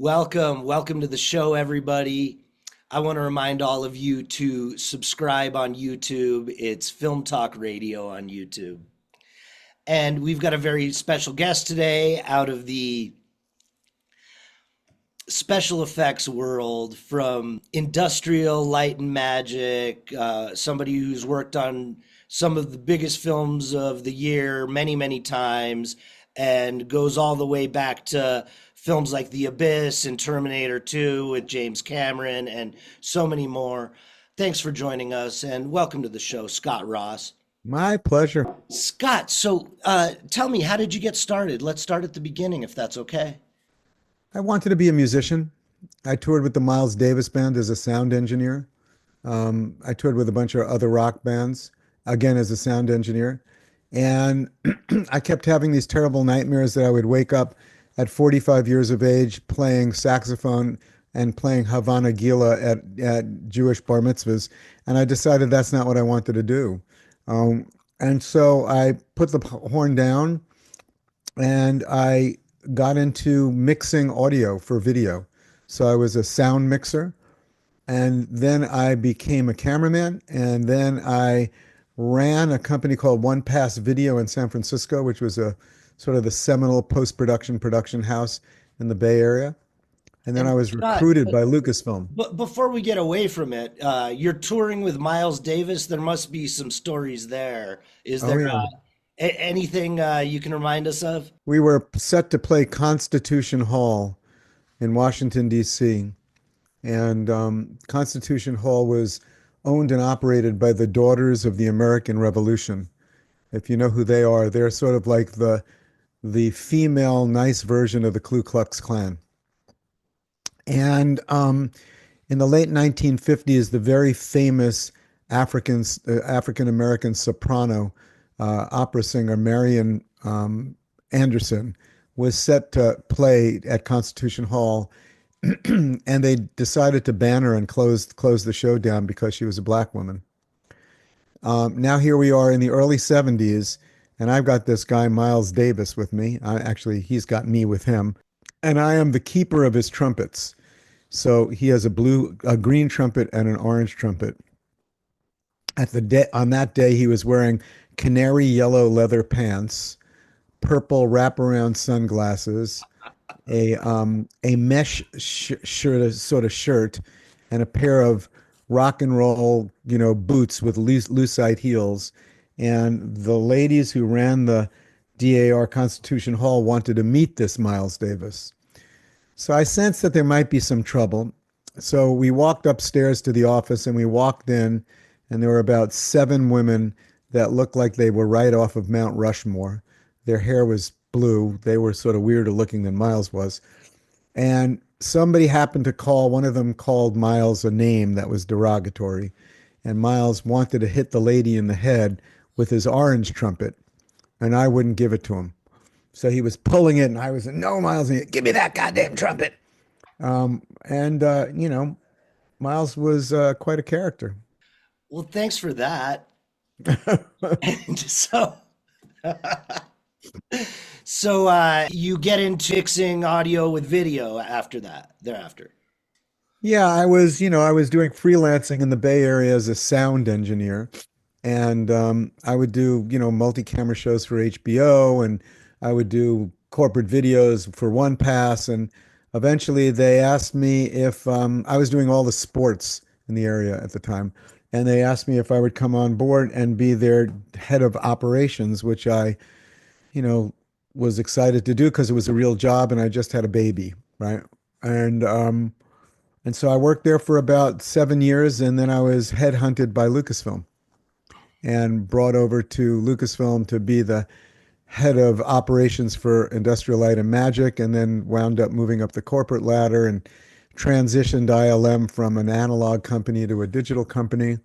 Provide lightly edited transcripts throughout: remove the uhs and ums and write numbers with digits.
Welcome to the show, everybody. I want to remind all of you to subscribe on YouTube. It's Film Talk Radio on YouTube. And we've got a very special guest today out of the special effects world from industrial light and magic, somebody who's worked on some of the biggest films of the year many, many times, and goes all the way back to films like The Abyss and Terminator 2 with James Cameron and so many more. Thanks for joining us and welcome to the show, Scott Ross. My pleasure. Scott, so tell me, how did you get started? Let's start at the beginning, if that's okay. I wanted to be a musician. I toured with the Miles Davis Band as a sound engineer. I toured with a bunch of other rock bands, again as a sound engineer. And I kept having these terrible nightmares that I would wake up at 45 years of age playing saxophone and playing Havana Gila at Jewish bar mitzvahs. And I decided that's not what I wanted to do. And so I put the horn down and I got into mixing audio for video. So I was a sound mixer, and then I became a cameraman, and then I ran a company called One Pass Video in San Francisco, which was a sort of the seminal post-production house in the Bay Area. And then I And was Scott, recruited by Lucasfilm. but before we get away from it, you're touring with Miles Davis. There must be some stories there. Is Oh there yeah. anything you can remind us of? We were set to play Constitution Hall in Washington, D.C. And Constitution Hall was owned and operated by the Daughters of the American Revolution. If you know who they are, they're sort of like the female nice version of the Ku Klux Klan. And in the late 1950s, the very famous African American soprano opera singer Marian Anderson was set to play at Constitution Hall, and they decided to ban her and close the show down because she was a black woman. Now here we are in the early 70s, and I've got this guy Miles Davis with me. Actually, he's got me with him, and I am the keeper of his trumpets. So he has a green trumpet and an orange trumpet. On that day, he was wearing canary yellow leather pants, purple wraparound sunglasses, a mesh shirt, sort of shirt, and a pair of rock and roll, boots with lucite heels. And the ladies who ran the DAR Constitution Hall wanted to meet this Miles Davis. So I sensed that there might be some trouble. So we walked upstairs to the office and we walked in, and there were about 7 women that looked like they were right off of Mount Rushmore. Their hair was blue. They were sort of weirder looking than Miles was. And somebody happened to one of them called Miles a name that was derogatory. And Miles wanted to hit the lady in the head with his orange trumpet, and I wouldn't give it to him. So he was pulling it, and I was, no, Miles, give me that goddamn trumpet. And Miles was quite a character. Well, thanks for that. And so you get into mixing audio with video thereafter. Yeah, I was doing freelancing in the Bay Area as a sound engineer, and I would do, multi-camera shows for HBO, and I would do corporate videos for One Pass, and eventually they asked me if I was doing all the sports in the area at the time, and they asked me if I would come on board and be their head of operations, which I, you know, was excited to do because it was a real job and I just had a baby, right? And um, and so I worked there for about 7 years, and then I was headhunted by Lucasfilm and brought over to Lucasfilm to be the head of operations for Industrial Light and Magic, and then wound up moving up the corporate ladder and transitioned ILM from an analog company to a digital company,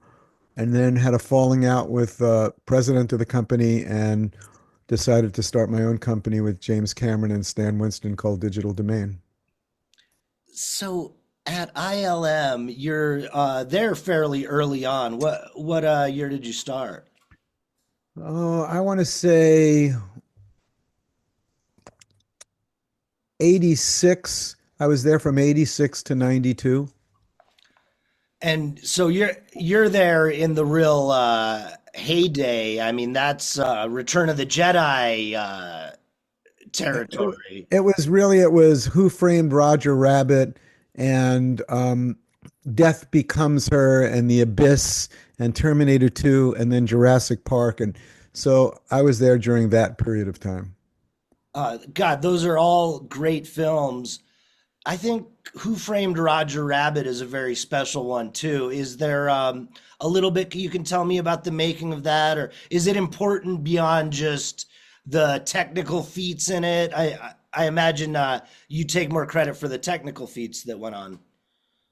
and then had a falling out with the president of the company and decided to start my own company with James Cameron and Stan Winston called Digital Domain. So at ILM, you're there fairly early on. What year did you start? Oh, I want to say 86. I was there from 86 to 92. And so you're there in the real heyday. I mean, that's Return of the Jedi It, it, territory. it was Who Framed Roger Rabbit and Death Becomes Her and The Abyss and Terminator 2 and then Jurassic Park. And so I was there during that period of time. God, those are all great films. I think Who Framed Roger Rabbit is a very special one too. Is there a little bit you can tell me about the making of that, or is it important beyond just the technical feats in it? I imagine you take more credit for the technical feats that went on.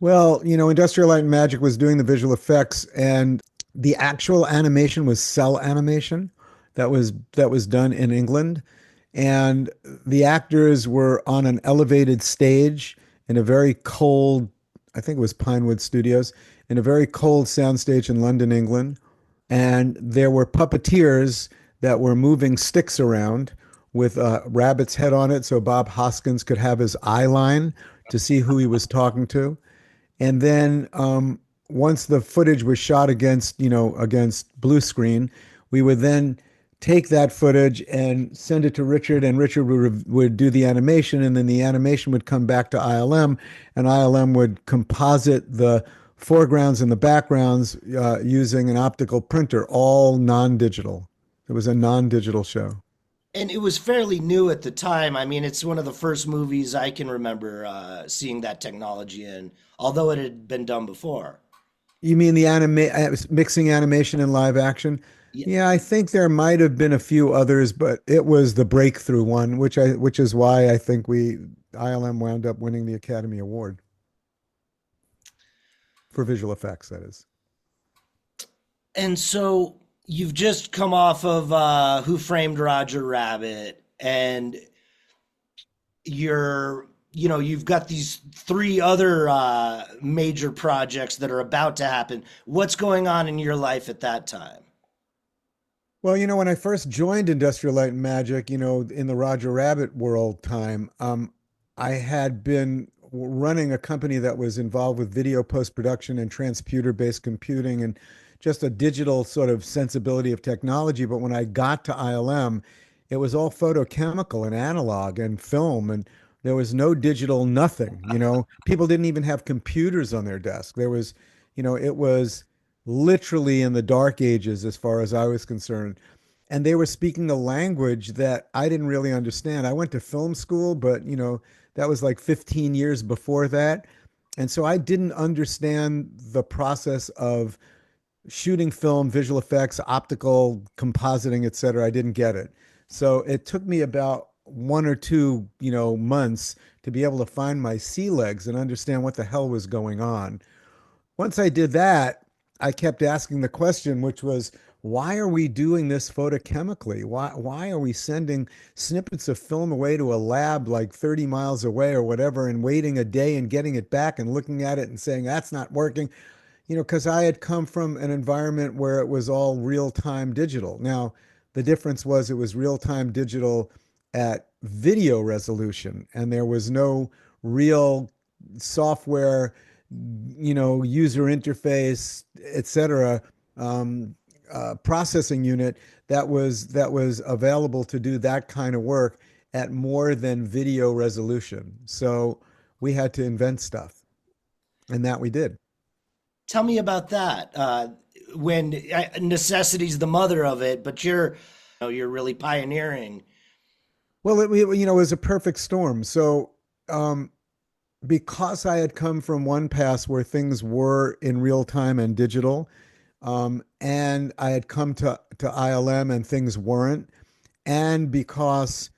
Well, Industrial Light and Magic was doing the visual effects, and the actual animation was cell animation that was done in England, and the actors were on an elevated stage in a very cold, I think it was Pinewood Studios, in a very cold soundstage in London, England, and there were puppeteers that were moving sticks around with a rabbit's head on it, so Bob Hoskins could have his eye line to see who he was talking to. And then once the footage was shot against blue screen, we would then take that footage and send it to Richard, and Richard would do the animation, and then the animation would come back to ILM, and ILM would composite the foregrounds and the backgrounds using an optical printer, all non-digital. It was a non-digital show. And it was fairly new at the time. I mean, it's one of the first movies I can remember seeing that technology in, although it had been done before. You mean the mixing animation and live action? Yeah. Yeah, I think there might have been a few others, but it was the breakthrough one, which is why I think we ILM wound up winning the Academy Award for visual effects, that is. And so you've just come off of Who Framed Roger Rabbit, and you've got these three other major projects that are about to happen. What's going on in your life at that time? Well, when I first joined Industrial Light and Magic, in the Roger Rabbit world time, I had been running a company that was involved with video post-production and transputer-based computing and just a digital sort of sensibility of technology. But when I got to ILM, it was all photochemical and analog and film, and there was no digital nothing. People didn't even have computers on their desk. It was literally in the dark ages as far as I was concerned. And they were speaking a language that I didn't really understand. I went to film school, but that was like 15 years before that. And so I didn't understand the process of shooting film, visual effects, optical, compositing, et cetera. I didn't get it. So it took me about 1 or 2, months to be able to find my sea legs and understand what the hell was going on. Once I did that, I kept asking the question, which was, why are we doing this photochemically? Why are we sending snippets of film away to a lab like 30 miles away or whatever and waiting a day and getting it back and looking at it and saying, that's not working? Because I had come from an environment where it was all real-time digital. Now, the difference was it was real-time digital at video resolution, and there was no real software, user interface, et cetera, processing unit that was available to do that kind of work at more than video resolution. So we had to invent stuff, and that we did. Tell me about that. When necessity's the mother of it, but you're really pioneering. Well, it was a perfect storm. So, because I had come from one past where things were in real time and digital, and I had come to ILM and things weren't, and because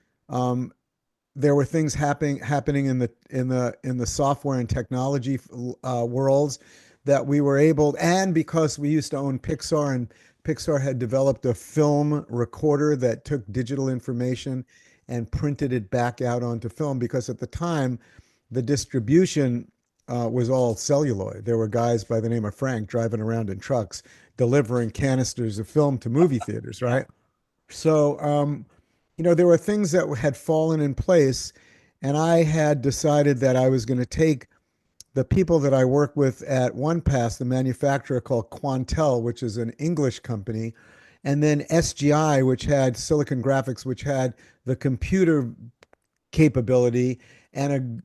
there were things happening in the software and technology worlds that we were able, and because we used to own Pixar, and Pixar had developed a film recorder that took digital information and printed it back out onto film. Because at the time, the distribution was all celluloid. There were guys by the name of Frank driving around in trucks delivering canisters of film to movie theaters, right? So, there were things that had fallen in place. And I had decided that I was going to take the people that I work with at OnePass, the manufacturer called Quantel, which is an English company, and then SGI, which had Silicon Graphics, which had the computer capability, and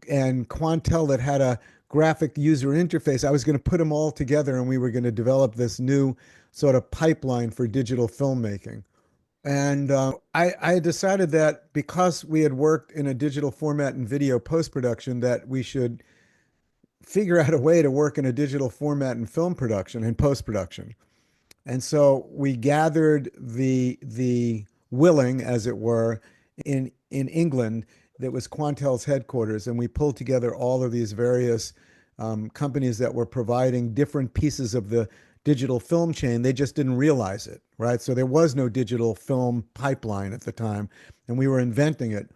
Quantel that had a graphic user interface. I was going to put them all together, and we were going to develop this new sort of pipeline for digital filmmaking. And I decided that because we had worked in a digital format and video post production, that we should figure out a way to work in a digital format in film production and post production. And so we gathered the willing, as it were, in England that was Quantel's headquarters, and we pulled together all of these various companies that were providing different pieces of the digital film chain. They just didn't realize it, right? So there was no digital film pipeline at the time, and we were inventing it.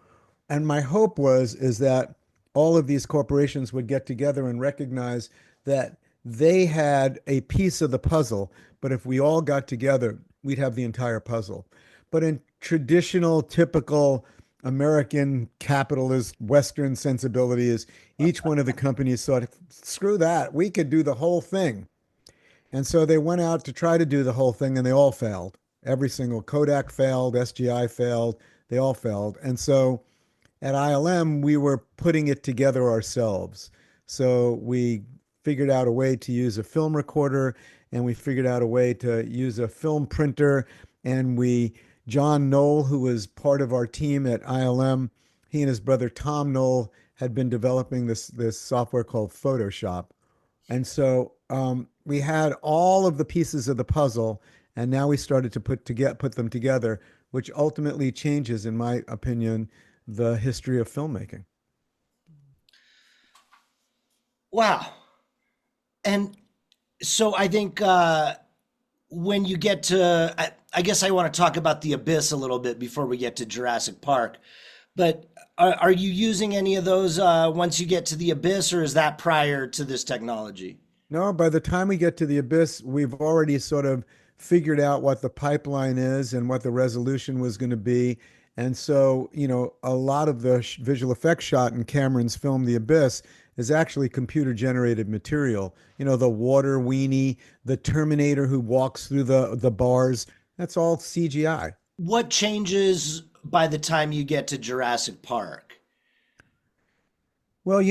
And my hope was is that all of these corporations would get together and recognize that they had a piece of the puzzle, but if we all got together, we'd have the entire puzzle. But in traditional, typical American capitalist Western sensibilities, each one of the companies thought, screw that, we could do the whole thing. And so they went out to try to do the whole thing and they all failed. Every single Kodak failed, SGI failed, they all failed. And so at ILM, we were putting it together ourselves. So we figured out a way to use a film recorder and we figured out a way to use a film printer. And John Knoll, who was part of our team at ILM, he and his brother Tom Knoll had been developing this software called Photoshop. And so we had all of the pieces of the puzzle, and now we started to put them together, which ultimately changes, in my opinion, the history of filmmaking. Wow. And so I think when you get to, I guess I want to talk about the Abyss a little bit before we get to Jurassic Park. But are you using any of those once you get to the Abyss, or is that prior to this technology? No, by the time we get to the Abyss, we've already sort of figured out what the pipeline is and what the resolution was going to be. And so, a lot of the visual effects shot in Cameron's film, The Abyss, is actually computer generated material. The water weenie, the Terminator who walks through the bars, that's all CGI. What changes by the time you get to Jurassic Park? Well,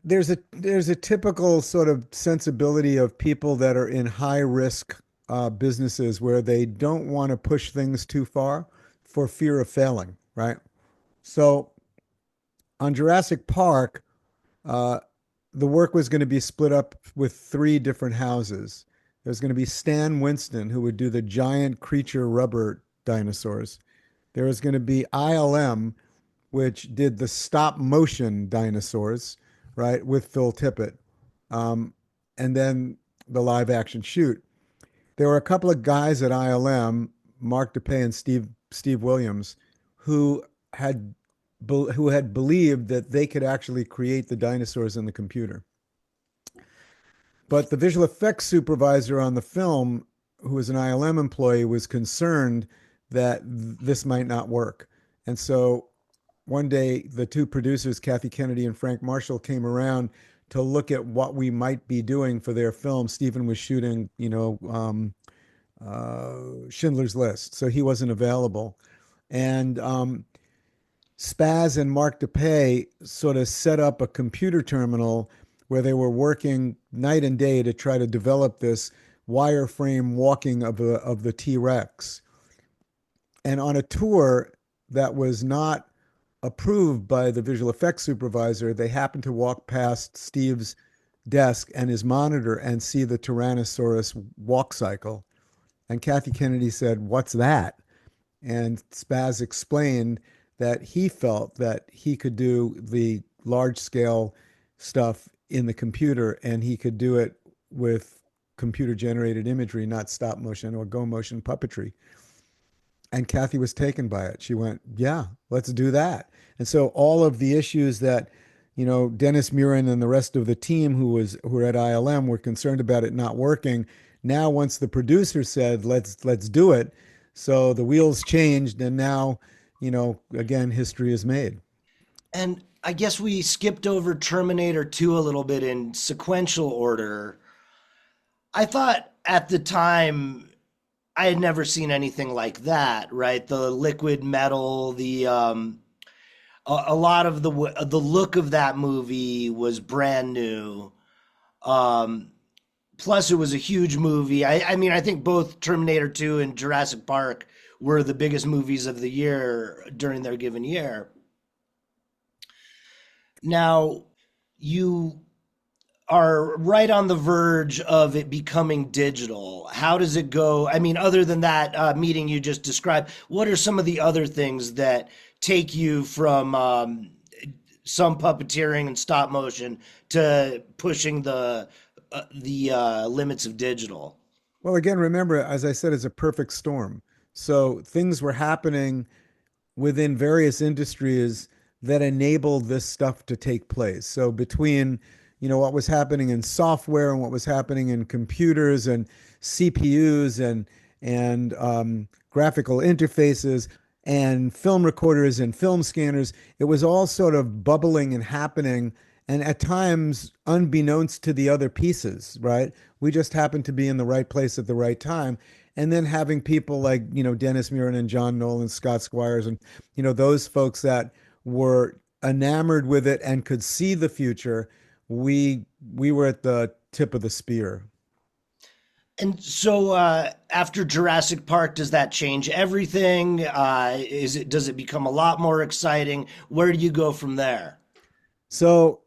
there's a typical sort of sensibility of people that are in high risk businesses where they don't want to push things too far for fear of failing, right? So on Jurassic Park, uh, the work was going to be split up with three different houses. There's going to be Stan Winston, who would do the giant creature rubber dinosaurs. There was going to be ILM, which did the stop motion dinosaurs, right, with Phil Tippett, um, and then the live action shoot. There were a couple of guys at ILM, Mark DePay and Steve Williams, who had who had believed that they could actually create the dinosaurs in the computer. But the visual effects supervisor on the film, who was an ILM employee, was concerned that this might not work. And so one day, the two producers, Kathy Kennedy and Frank Marshall, came around to look at what we might be doing for their film. Stephen was shooting, Schindler's List, so he wasn't available. And Spaz and Mark DePay sort of set up a computer terminal where they were working night and day to try to develop this wireframe walking of the T-Rex. And on a tour that was not approved by the visual effects supervisor, they happened to walk past Steve's desk and his monitor and see the Tyrannosaurus walk cycle. And Kathy Kennedy said, "What's that?" And Spaz explained that he felt that he could do the large scale stuff in the computer and he could do it with computer generated imagery, not stop motion or go motion puppetry. And Kathy was taken by it. She went, "Yeah, let's do that." And so all of the issues that, Dennis Murin and the rest of the team who were at ILM were concerned about it not working. Now, once the producer said, let's do it, so the wheels changed, and now, again, history is made. And I guess we skipped over Terminator 2 a little bit in sequential order. I thought at the time I had never seen anything like that, right? The liquid metal, a lot of the look of that movie was brand new. Um, Plus, it was a huge movie. I mean, I think both Terminator 2 and Jurassic Park were the biggest movies of the year during their given year. Now, you are right on the verge of it becoming digital. How does it go? I mean, other than that meeting you just described, what are some of the other things that take you from some puppeteering and stop motion to pushing the limits of digital? Well, again, remember, as I said, it's a perfect storm. So things were happening within various industries that enabled this stuff to take place. So between, what was happening in software and what was happening in computers and CPUs and graphical interfaces and film recorders and film scanners, it was all sort of bubbling and happening. And at times, unbeknownst to the other pieces, right? We just happened to be in the right place at the right time. And then having people like, Dennis Muren and John Nolan, Scott Squires, and, those folks that were enamored with it and could see the future, we were at the tip of the spear. And so after Jurassic Park, does that change everything? Does it become a lot more exciting? Where do you go from there? So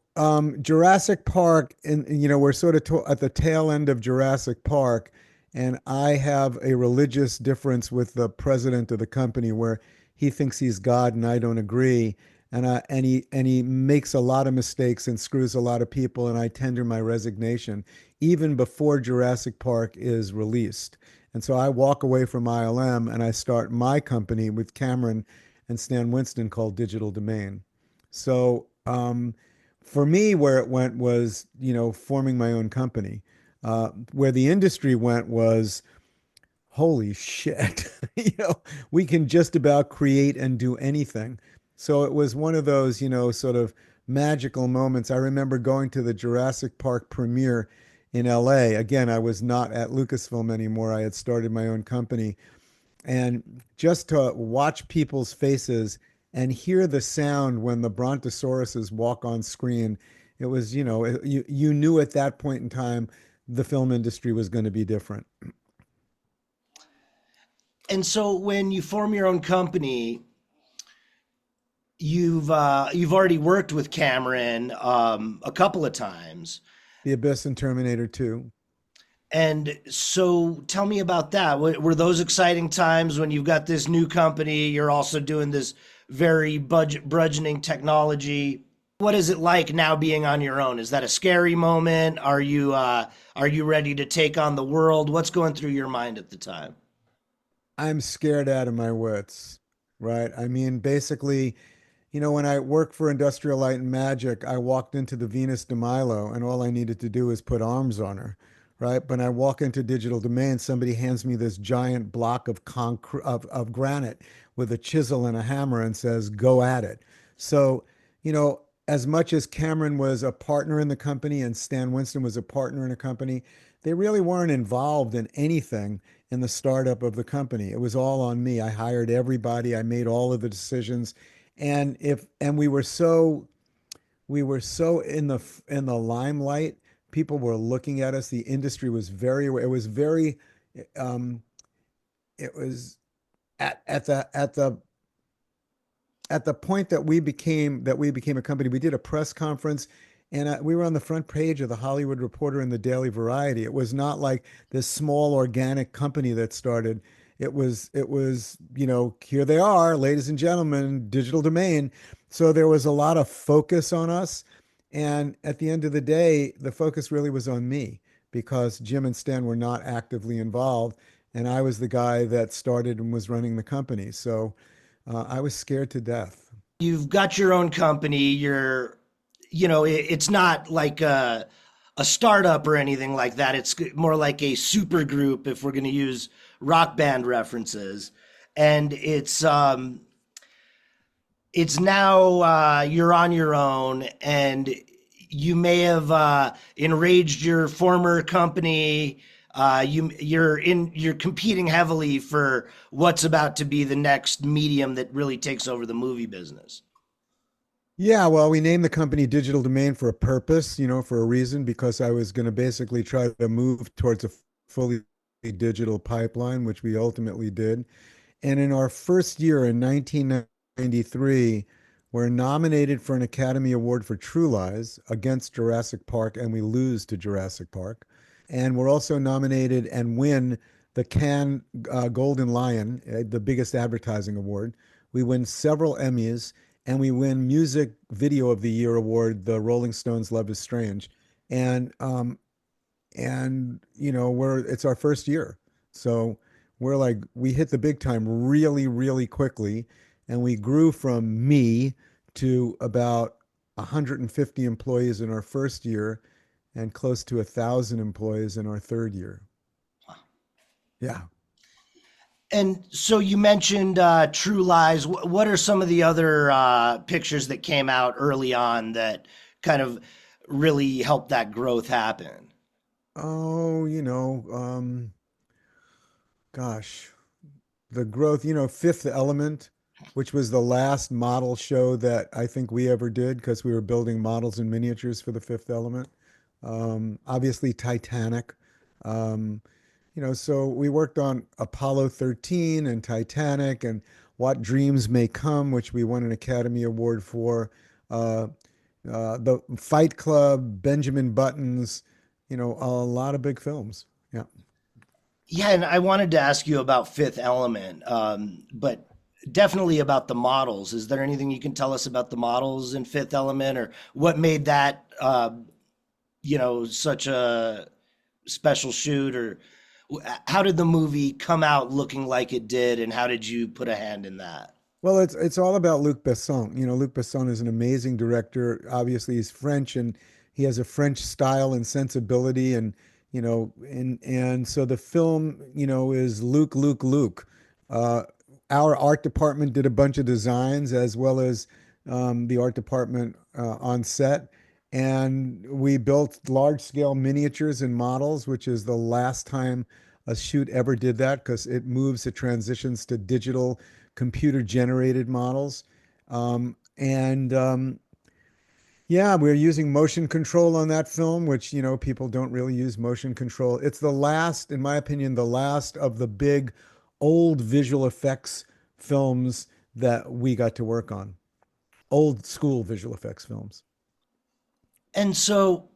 Jurassic Park, and we're sort of at the tail end of Jurassic Park, and I have a religious difference with the president of the company where he thinks he's God and I don't agree, and he makes a lot of mistakes and screws a lot of people, and I tender my resignation even before Jurassic Park is released. And so I walk away from ILM and I start my company with Cameron and Stan Winston called Digital Domain. So for me, where it went was, forming my own company. Where the industry went was, holy shit, we can just about create and do anything. So it was one of those, sort of magical moments. I remember going to the Jurassic Park premiere in LA. Again, I was not at Lucasfilm anymore. I had started my own company, and just to watch people's faces and hear the sound when the brontosauruses walk on screen, it was, you knew at that point in time the film industry was going to be different. And so when you form your own company, you've already worked with Cameron a couple of times. The Abyss and Terminator 2. And so tell me about that. Were those exciting times when you've got this new company, you're also doing this very budget burgeoning technology? What is it like now being on your own? Is that a scary moment? Are you ready to take on the world? What's going through your mind at the time? I'm scared out of my wits, right? I mean, basically, when I worked for Industrial Light and Magic, I walked into the Venus de Milo and all I needed to do is put arms on her, right? But I walk into Digital Domain, somebody hands me this giant block of concrete of granite with a chisel and a hammer and says, "Go at it." So, as much as Cameron was a partner in the company and Stan Winston was a partner in a company, they really weren't involved in anything in the startup of the company. It was all on me. I hired everybody. I made all of the decisions. And we were so in the limelight. People were looking at us. The industry was very, it was very, um, it was at the point that we became a company. We did a press conference, and we were on the front page of the Hollywood Reporter and the Daily Variety. It was not like this small organic company that started. It was, here they are, ladies and gentlemen, Digital Domain. So there was a lot of focus on us. And at the end of the day, the focus really was on me because Jim and Stan were not actively involved. And I was the guy that started and was running the company. So I was scared to death. You've got your own company. It's not like a startup or anything like that. It's more like a super group if we're going to use rock band references. And it's now you're on your own, and you may have enraged your former company. You're competing heavily for what's about to be the next medium that really takes over the movie business. Yeah, well, we named the company Digital Domain for a purpose, for a reason, because I was going to basically try to move towards a fully digital pipeline, which we ultimately did. And in our first year in 1993, we're nominated for an Academy Award for True Lies against Jurassic Park, and we lose to Jurassic Park. And we're also nominated and win the Cannes Golden Lion, the biggest advertising award. We win several Emmys, and we win Music Video of the Year award, the Rolling Stones' "Love Is Strange," and we're it's our first year, so we're like we hit the big time really, really quickly, and we grew from me to about 150 employees in our first year, and close to 1,000 employees in our third year. Yeah. And so you mentioned True Lies. What are some of the other pictures that came out early on that kind of really helped that growth happen? Oh, gosh, the growth, Fifth Element, which was the last model show that I think we ever did because we were building models and miniatures for the Fifth Element. Obviously, Titanic. Um, so we worked on Apollo 13 and Titanic and What Dreams May Come, which we won an Academy Award for. Uh, the Fight Club, Benjamin Buttons, a lot of big films. Yeah. Yeah, and I wanted to ask you about Fifth Element, but definitely about the models. Is there anything you can tell us about the models in Fifth Element, or what made that, such a special shoot, or how did the movie come out looking like it did, and how did you put a hand in that? Well, it's all about Luc Besson. Luc Besson is an amazing director. Obviously, he's French and he has a French style and sensibility, and so the film, is Luc. Uh, our art department did a bunch of designs as well as the art department on set, and we built large scale miniatures and models, which is the last time a shoot ever did that because it transitions to digital computer generated models. And Yeah, we're using motion control on that film, which, people don't really use motion control. It's the last, in my opinion, the last of the big old visual effects films that we got to work on. Old school visual effects films. And so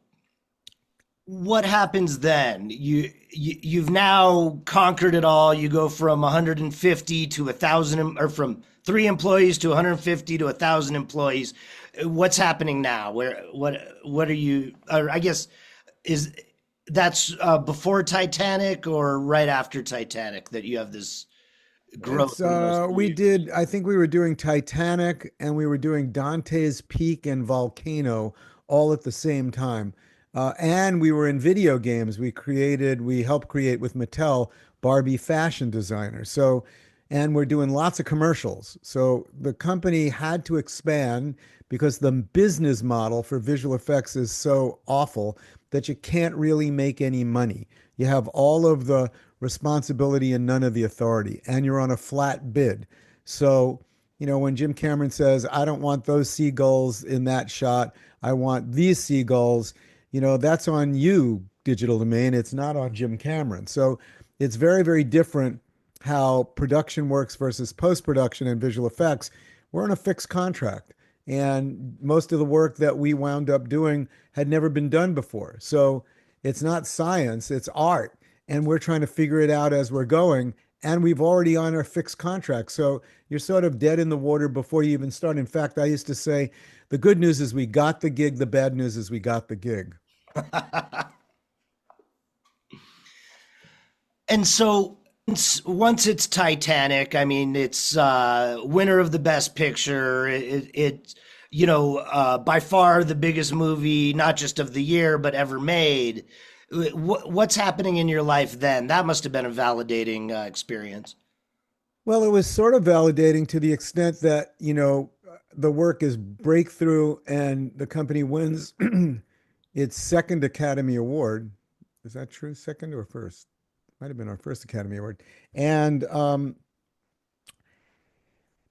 what happens then? You've now conquered it all. You go from 150 to 1,000, or from 3 employees to 150 to 1,000 employees. What's happening now? What are you? Or I guess is that's before Titanic or right after Titanic that you have this growth in those We 3 years? did, I think we were doing Titanic and we were doing Dante's Peak and Volcano all at the same time. And we were in video games. We helped create with Mattel Barbie fashion designer. And we're doing lots of commercials. So the company had to expand because the business model for visual effects is so awful that you can't really make any money. You have all of the responsibility and none of the authority, and you're on a flat bid. So, when Jim Cameron says, I don't want those seagulls in that shot, I want these seagulls, that's on you, Digital Domain. It's not on Jim Cameron. So it's very, very different how production works versus post production and visual effects. We're on a fixed contract. And most of the work that we wound up doing had never been done before. So it's not science, it's art. And we're trying to figure it out as we're going. And we've already on our fixed contract. So you're sort of dead in the water before you even start. In fact, I used to say the good news is we got the gig, the bad news is we got the gig. And so once it's Titanic, I mean, it's winner of the Best Picture. It by far the biggest movie, not just of the year, but ever made. What's happening in your life then? That must have been a validating experience. Well, it was sort of validating to the extent that, the work is breakthrough and the company wins its second Academy Award. Is that true? Second or first? Might have been our first Academy Award. And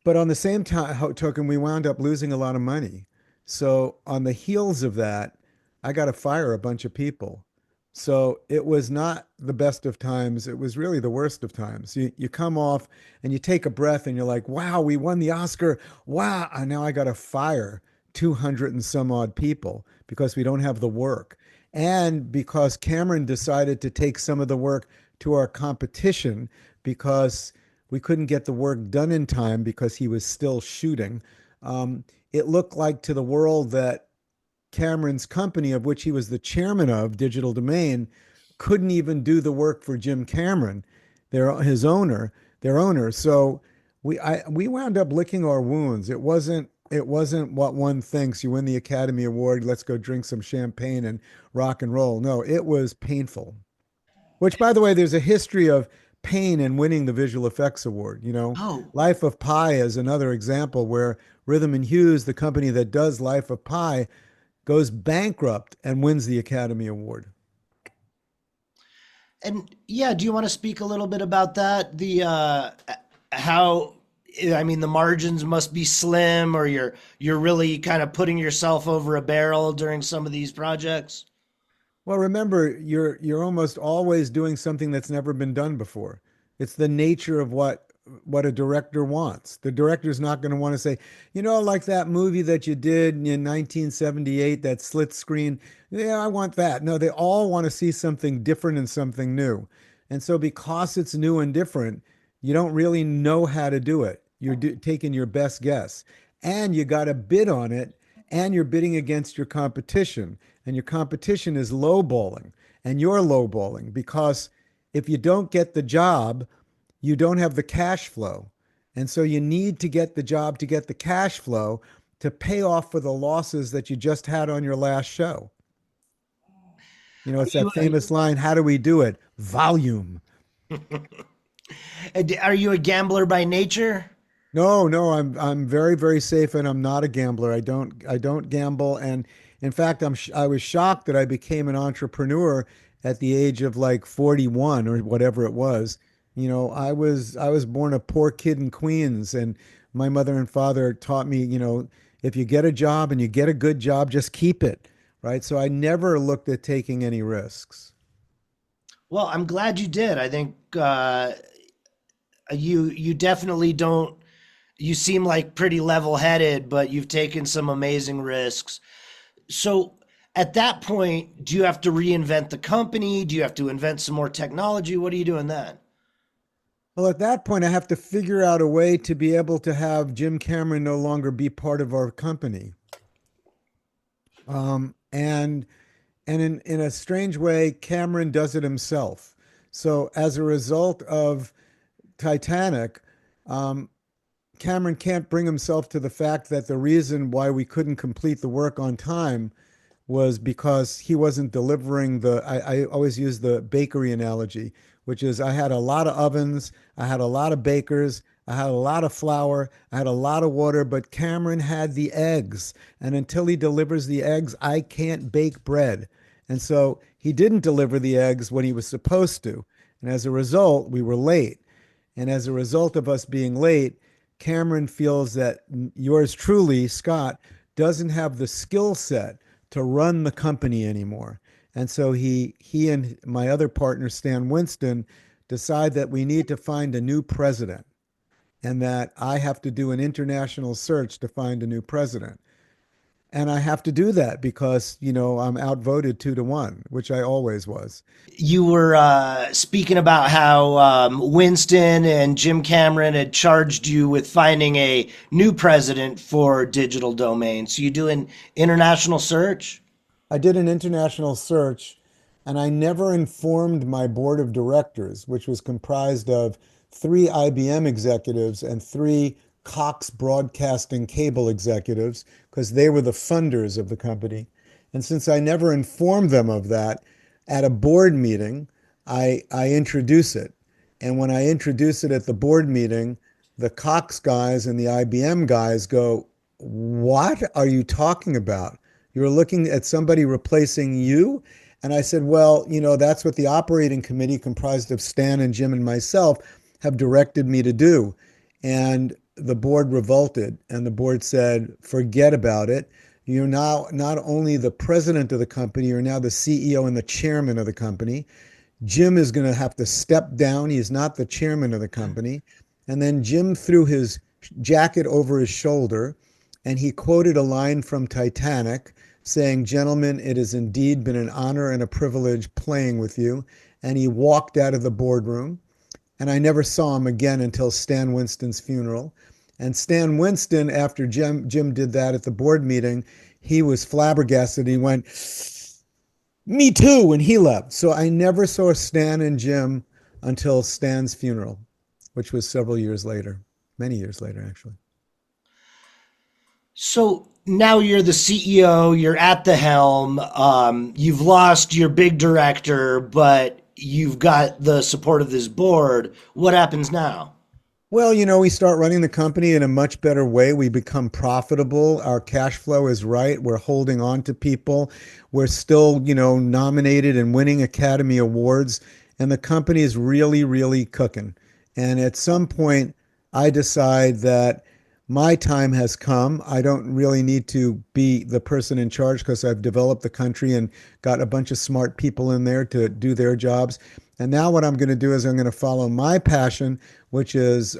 but on the same time token, we wound up losing a lot of money. So on the heels of that, I got to fire a bunch of people. So it was not the best of times. It was really the worst of times. You come off and you take a breath and you're like, wow, we won the Oscar. Wow. And now I got to fire 200 and some odd people because we don't have the work. And because Cameron decided to take some of the work to our competition because we couldn't get the work done in time because he was still shooting. It looked like to the world that Cameron's company, of which he was the chairman of, Digital Domain, couldn't even do the work for Jim Cameron, his owner, their owner. So we wound up licking our wounds. It wasn't what one thinks. You win the Academy Award, let's go drink some champagne and rock and roll. No, it was painful. Which, by the way, there's a history of pain in winning the visual effects award. Oh, Life of Pi is another example where Rhythm and Hughes, the company that does Life of Pi, goes bankrupt and wins the Academy Award. and yeah, do you want to speak a little bit about that? The how I mean the margins must be slim, or you're really kind of putting yourself over a barrel during some of these projects. Well, remember, you're almost always doing something that's never been done before. It's the nature of what a director wants. The director's not going to want to say, like that movie that you did in 1978, that slit screen. Yeah, I want that. No, they all want to see something different and something new. And so, because it's new and different, you don't really know how to do it. Taking your best guess, and you got to bid on it, and you're bidding against your competition, and your competition is lowballing, and you're lowballing because if you don't get the job, you don't have the cash flow. And so you need to get the job to get the cash flow to pay off for the losses that you just had on your last show. Are It's that you famous line, how do we do it? Volume. are you a gambler by nature? No, no, I'm very, very safe and I'm not a gambler. I don't gamble. And in fact, I was shocked that I became an entrepreneur at the age of like 41 or whatever it was. I was born a poor kid in Queens, and my mother and father taught me, if you get a job and you get a good job, just keep it, right? So I never looked at taking any risks. Well, I'm glad you did. I think you definitely don't. You seem like pretty level-headed, but you've taken some amazing risks. So at that point, do you have to reinvent the company? Do you have to invent some more technology? What are you doing then? Well, at that point, I have to figure out a way to be able to have Jim Cameron no longer be part of our company. And in a strange way, Cameron does it himself. So as a result of Titanic, um, Cameron can't bring himself to the fact that the reason why we couldn't complete the work on time was because he wasn't delivering I always use the bakery analogy, which is I had a lot of ovens, I had a lot of bakers, I had a lot of flour, I had a lot of water, but Cameron had the eggs. And until he delivers the eggs, I can't bake bread. And so he didn't deliver the eggs when he was supposed to. And as a result, we were late. And as a result of us being late, Cameron feels that yours truly, Scott, doesn't have the skill set to run the company anymore. And so he and my other partner, Stan Winston, decide that we need to find a new president and that I have to do an international search to find a new president. And I have to do that because, I'm outvoted 2-1, which I always was. You were speaking about how Winston and Jim Cameron had charged you with finding a new president for Digital Domain. So you do an international search? I did an international search and I never informed my board of directors, which was comprised of 3 IBM executives and 3 Cox Broadcasting Cable executives, because they were the funders of the company. And since I never informed them of that, at a board meeting, I introduce it. And when I introduce it at the board meeting, the Cox guys and the IBM guys go, what are you talking about? You're looking at somebody replacing you? And I said, well, that's what the operating committee, comprised of Stan and Jim and myself, have directed me to do. And the board revolted, and the board said, forget about it. You're now not only the president of the company, you're now the CEO and the chairman of the company. Jim is going to have to step down. He's not the chairman of the company. And then Jim threw his jacket over his shoulder and he quoted a line from Titanic saying, "Gentlemen, it has indeed been an honor and a privilege playing with you." And he walked out of the boardroom. And I never saw him again until Stan Winston's funeral. And Stan Winston, after Jim did that at the board meeting, he was flabbergasted. He went, me too, and he left. So I never saw Stan and Jim until Stan's funeral, which was several years later, many years later, actually. So now you're the CEO, you're at the helm, you've lost your big director, but you've got the support of this board. What happens now? Well, we start running the company in a much better way. We become profitable. Our cash flow is right. We're holding on to people. We're still, nominated and winning Academy Awards. And the company is really, really cooking. And at some point, I decide that my time has come. I don't really need to be the person in charge because I've developed the country and got a bunch of smart people in there to do their jobs. And now what I'm going to do is I'm going to follow my passion, which is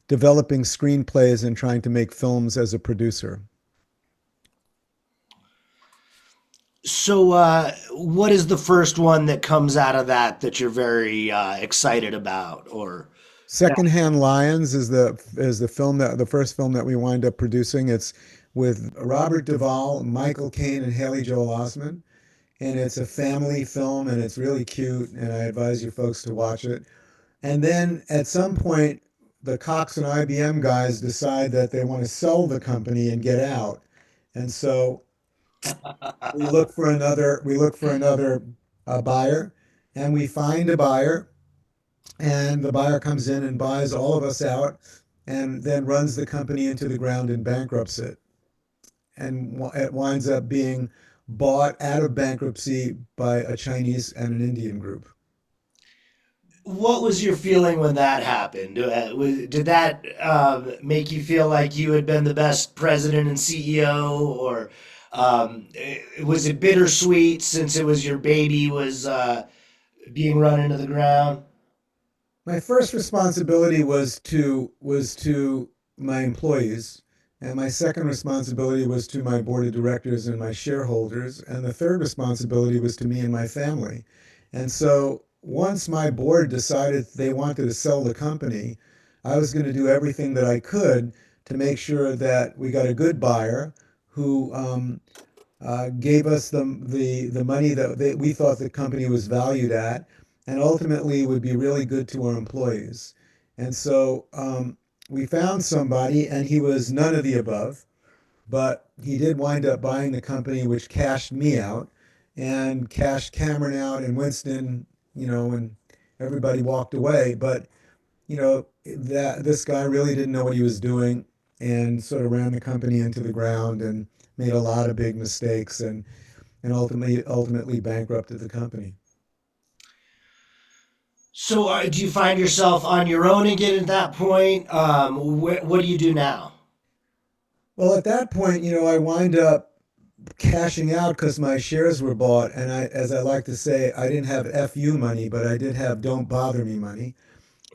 developing screenplays and trying to make films as a producer. So, what is the first one that comes out of that you're very excited about? Or Secondhand Lions is the film that the first film that we wind up producing. It's with Robert Duvall, Michael Caine, and Haley Joel Osment, and it's a family film, and it's really cute. And I advise you folks to watch it. And then at some point, the Cox and IBM guys decide that they want to sell the company and get out. And so we look for another buyer, and we find a buyer, and the buyer comes in and buys all of us out, and then runs the company into the ground and bankrupts it. And it winds up being bought out of bankruptcy by a Chinese and an Indian group. what was your feeling when that happened? Did that make you feel like you had been the best president and CEO, or was it bittersweet since it was your baby was being run into the ground? My first responsibility was to my employees, and my second responsibility was to my board of directors and my shareholders, and the third responsibility was to me and my family. And so once my board decided they wanted to sell the company, I was going to do everything that I could to make sure that we got a good buyer who gave us the money that we thought the company was valued at, and ultimately would be really good to our employees. And so we found somebody, and he was none of the above, but he did wind up buying the company, which cashed me out and cashed Cameron out and Winston, and everybody walked away. But that this guy really didn't know what he was doing and sort of ran the company into the ground and made a lot of big mistakes and ultimately bankrupted the company. So, do you find yourself on your own again at that point? What do you do now? Well, at that point, I wind up cashing out because my shares were bought, and as I like to say, I didn't have FU money, but I did have don't bother me money.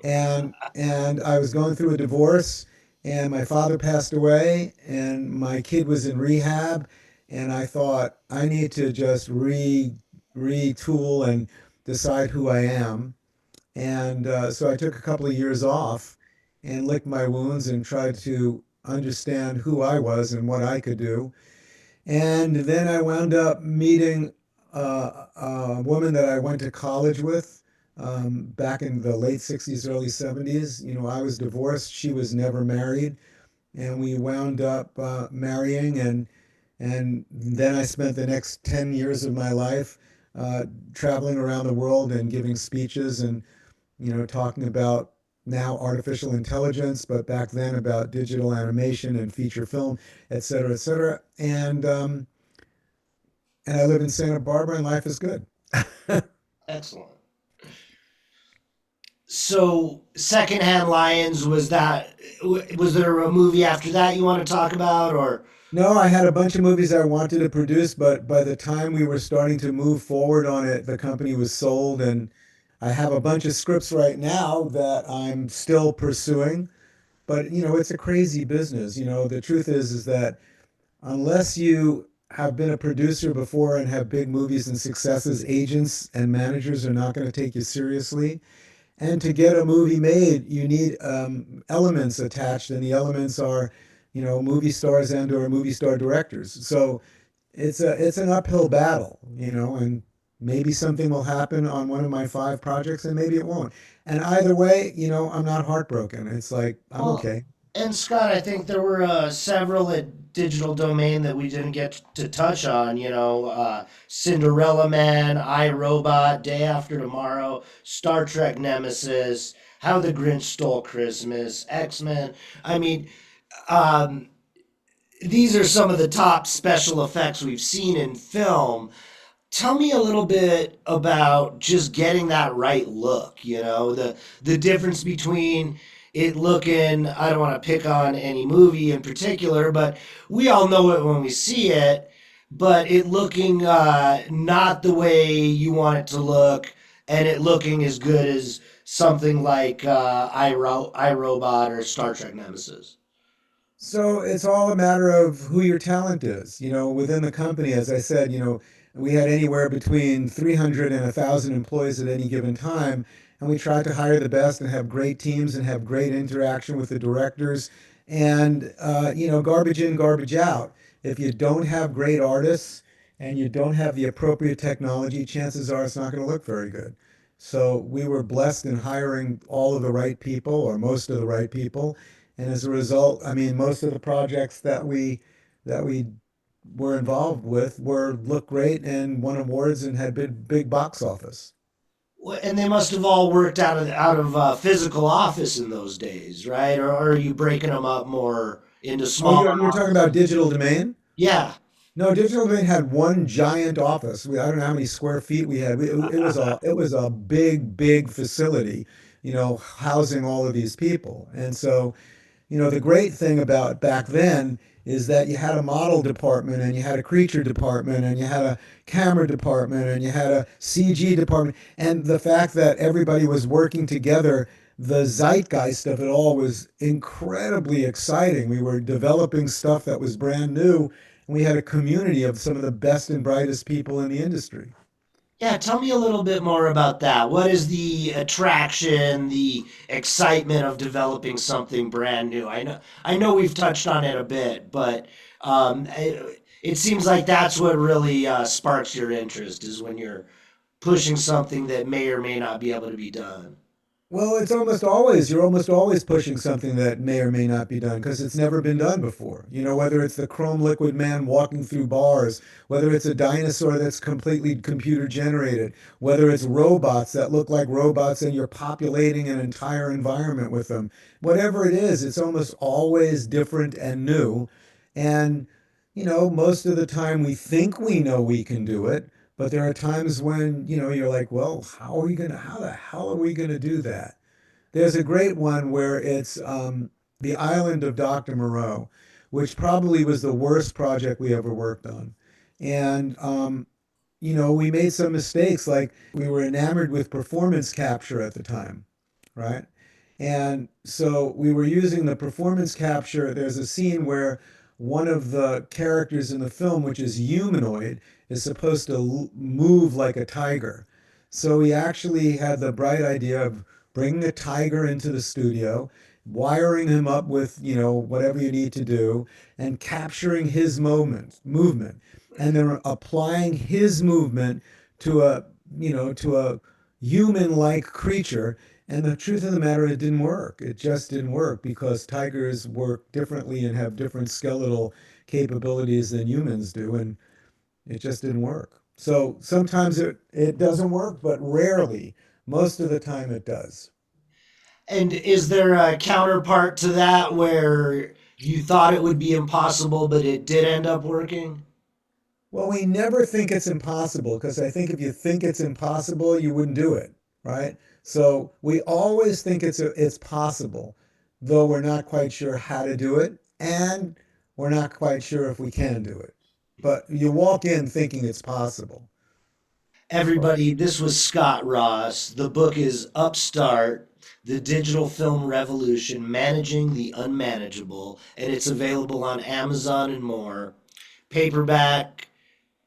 And I was going through a divorce, and my father passed away, and my kid was in rehab, and I thought I need to just retool and decide who I am. And so I took a couple of years off and licked my wounds and tried to understand who I was and what I could do. And then I wound up meeting a woman that I went to college with back in the late 60s, early 70s. I was divorced, she was never married, and we wound up marrying. And then I spent the next 10 years of my life traveling around the world and giving speeches and talking about now artificial intelligence, but back then about digital animation and feature film, et cetera, et cetera. And I live in Santa Barbara, and life is good. Excellent. So, Secondhand Lions, was there a movie after that you want to talk about, or? No, I had a bunch of movies I wanted to produce, but by the time we were starting to move forward on it, the company was sold, and I have a bunch of scripts right now that I'm still pursuing. But it's a crazy business. The truth is that unless you have been a producer before and have big movies and successes, agents and managers are not going to take you seriously. And to get a movie made, you need elements attached, and the elements are, movie stars and/or movie star directors. So it's an uphill battle, and maybe something will happen on one of my five projects, and maybe it won't. And either way, I'm not heartbroken. It's like I'm Well, okay. and Scott, I think there were several at Digital Domain that we didn't get to touch on. Cinderella Man, I Robot, Day After Tomorrow, Star Trek Nemesis, How the Grinch Stole Christmas, X Men. I mean, um, these are some of the top special effects we've seen in film. Tell me a little bit about just getting that right look, the difference between it looking, I don't want to pick on any movie in particular, but we all know it when we see it, but it looking not the way you want it to look, and it looking as good as something like iRobot or Star Trek Nemesis. So it's all a matter of who your talent is. Within the company, as I said, we had anywhere between 300 and 1,000 employees at any given time, and we tried to hire the best and have great teams and have great interaction with the directors, and garbage in, garbage out. If you don't have great artists and you don't have the appropriate technology, chances are it's not going to look very good. So we were blessed in hiring all of the right people or most of the right people. And as a result, I mean, most of the projects that we were involved with were looked great and won awards and had big box office. And they must have all worked out of physical office in those days, right? Or are you breaking them up more into Oh, smaller you're talking about offices? Digital Domain? Yeah. No, Digital Domain had one giant office. I don't know how many square feet we had. It was a big facility, housing all of these people. And so the great thing about back then is that you had a model department and you had a creature department and you had a camera department and you had a CG department. And the fact that everybody was working together, the zeitgeist of it all was incredibly exciting. We were developing stuff that was brand new, and we had a community of some of the best and brightest people in the industry. Yeah, tell me a little bit more about that. What is the attraction, the excitement of developing something brand new? I know we've touched on it a bit, but it seems like that's what really sparks your interest is when you're pushing something that may or may not be able to be done. Well, you're almost always pushing something that may or may not be done because it's never been done before. Whether it's the chrome liquid man walking through bars, whether it's a dinosaur that's completely computer generated, whether it's robots that look like robots and you're populating an entire environment with them. Whatever it is, it's almost always different and new. And, most of the time we think we know we can do it. But there are times when, you're like, well, how the hell are we gonna do that? There's a great one where it's the island of Dr. Moreau, which probably was the worst project we ever worked on. And we made some mistakes, like we were enamored with performance capture at the time, right? And so we were using the performance capture. There's a scene where one of the characters in the film, which is humanoid, is supposed to move like a tiger. So we actually had the bright idea of bringing a tiger into the studio, wiring him up with, whatever you need to do, and capturing his movement, and then applying his movement to a human-like creature. And the truth of the matter, it didn't work. It just didn't work because tigers work differently and have different skeletal capabilities than humans do, and it just didn't work. So sometimes it doesn't work, but rarely, most of the time it does. And is there a counterpart to that where you thought it would be impossible, but it did end up working? Well, we never think it's impossible because I think if you think it's impossible, you wouldn't do it, right? So we always think it's possible, though we're not quite sure how to do it, and we're not quite sure if we can do it. But you walk in thinking it's possible. Everybody, this was Scott Ross. The book is Upstart, The Digital Film Revolution, Managing the Unmanageable, and it's available on Amazon and more. Paperback,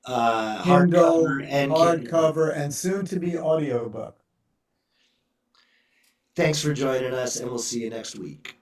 Kindle, hardcover, and Kindle. hardcover, and soon to be audiobook. Thanks for joining us, and we'll see you next week.